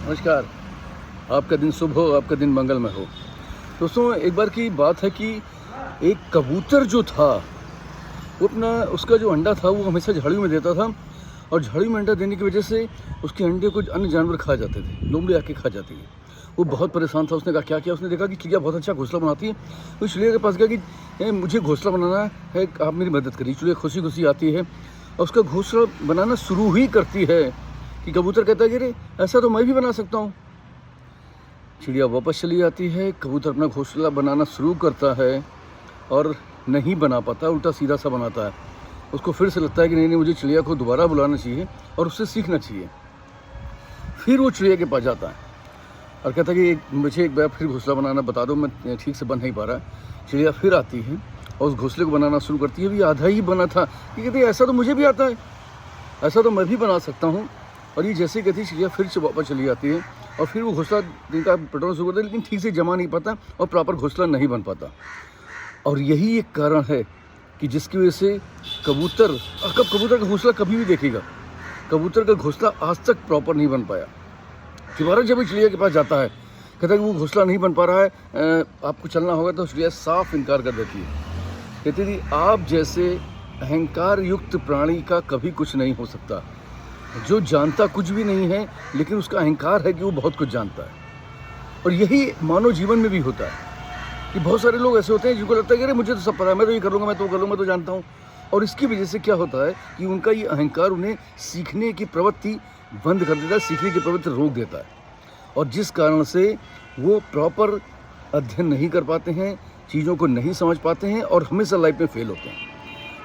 नमस्कार। आपका दिन शुभ हो, आपका दिन मंगलमय हो। दोस्तों, एक बार की बात है कि एक कबूतर जो था वो उसका जो अंडा था वो हमेशा झाड़ियों में देता था, और झाड़ियों में अंडा देने की वजह से उसके अंडे को अन्य जानवर खा जाते थे, लोमड़ी आके खा जाती है। वो बहुत परेशान था। उसने कहा क्या किया? उसने देखा कि चिड़िया बहुत अच्छा घोंसला बनाती है। तो चिड़िया के पास गया कि मुझे घोंसला बनाना है, आप मेरी मदद करिए। चिड़िया खुशी खुशी आती है और उसका घोंसला बनाना शुरू ही करती है कि कबूतर कहता है कि अरे ऐसा तो मैं भी बना सकता हूँ। चिड़िया वापस चली आती है, कबूतर अपना घोंसला बनाना शुरू करता है और नहीं बना पाता, उल्टा सीधा सा बनाता है। उसको फिर से लगता है कि नहीं, मुझे चिड़िया को दोबारा बुलाना चाहिए और उससे सीखना चाहिए। फिर वो चिड़िया के पास जाता है और कहता है कि मुझे एक बार फिर घोंसला बनाना बता दो, मैं ठीक से बन नहीं पा रहा। चिड़िया फिर आती है और उस घोंसले को बनाना शुरू करती है। अभी आधा ही बना था कि कहती है ऐसा तो मुझे भी आता है, ऐसा तो मैं भी बना सकता हूँ। और ये जैसे कहती चिड़िया फिर से वापस चली जाती है और फिर वो घोंसला जिनका पटोना शुरू करता है, लेकिन ठीक से जमा नहीं पाता और प्रॉपर घोंसला नहीं बन पाता। और यही एक कारण है कि जिसकी वजह से कबूतर का घोंसला कभी भी देखेगा, कबूतर का घोंसला आज तक प्रॉपर नहीं बन पाया। दोबारा जब चिड़िया के पास जाता है, कहता है कि वो घोंसला नहीं बन पा रहा है, आपको चलना होगा। तो चिड़िया साफ इनकार कर देती है। कहती थी आप जैसे अहंकार युक्त प्राणी का कभी कुछ नहीं हो सकता, जो जानता कुछ भी नहीं है लेकिन उसका अहंकार है कि वो बहुत कुछ जानता है। और यही मानव जीवन में भी होता है कि बहुत सारे लोग ऐसे होते हैं जिनको लगता है कि अरे मुझे तो सब पता है, मैं तो ये करूँगा, मैं तो कर लूँगा, मैं तो जानता हूँ। और इसकी वजह से क्या होता है कि उनका ये अहंकार उन्हें सीखने की प्रवृत्ति बंद कर देता है, सीखने की प्रवृत्ति रोक देता है। और जिस कारण से वो प्रॉपर अध्ययन नहीं कर पाते हैं, चीज़ों को नहीं समझ पाते हैं और हमेशा लाइफ में फेल होते हैं।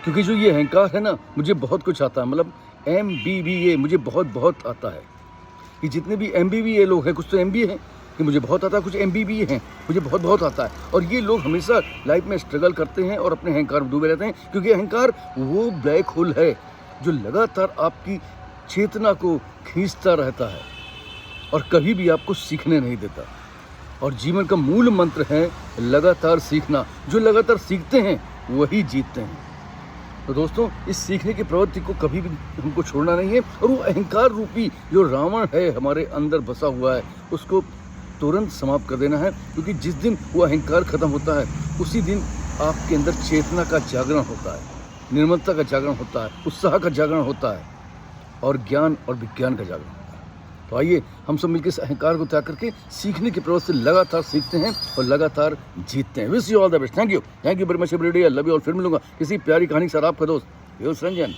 क्योंकि जो ये अहंकार है ना, मुझे बहुत कुछ आता है, मतलब MBBA, मुझे बहुत आता है। कि जितने भी MBBA लोग हैं, कुछ तो MBA हैं कि मुझे बहुत आता है, कुछ MBBA हैं मुझे बहुत आता है। और ये लोग हमेशा लाइफ में स्ट्रगल करते हैं और अपने अहंकार में डूबे रहते हैं, क्योंकि अहंकार वो ब्लैक होल है जो लगातार आपकी चेतना को खींचता रहता है और कभी भी आपको सीखने नहीं देता। और जीवन का मूल मंत्र है लगातार सीखना। जो लगातार सीखते हैं वही जीतते हैं। तो दोस्तों, इस सीखने की प्रवृत्ति को कभी भी हमको छोड़ना नहीं है। और वो अहंकार रूपी जो रावण है हमारे अंदर बसा हुआ है, उसको तुरंत समाप्त कर देना है। क्योंकि जिस दिन वो अहंकार खत्म होता है, उसी दिन आपके अंदर चेतना का जागरण होता है, निर्मलता का जागरण होता है, उत्साह का जागरण होता है और ज्ञान और विज्ञान का जागरण होता है। तो आइए हम सब मिलकर इस अहंकार को त्याग करके सीखने की प्रवृत्ति से लगातार सीखते हैं और लगातार जीतते हैं। Wish you all the best. Thank you very much everybody. I love you. और फिर मिलूंगा किसी प्यारी कहानी के साथ। आपका दोस्त यूस रंजन।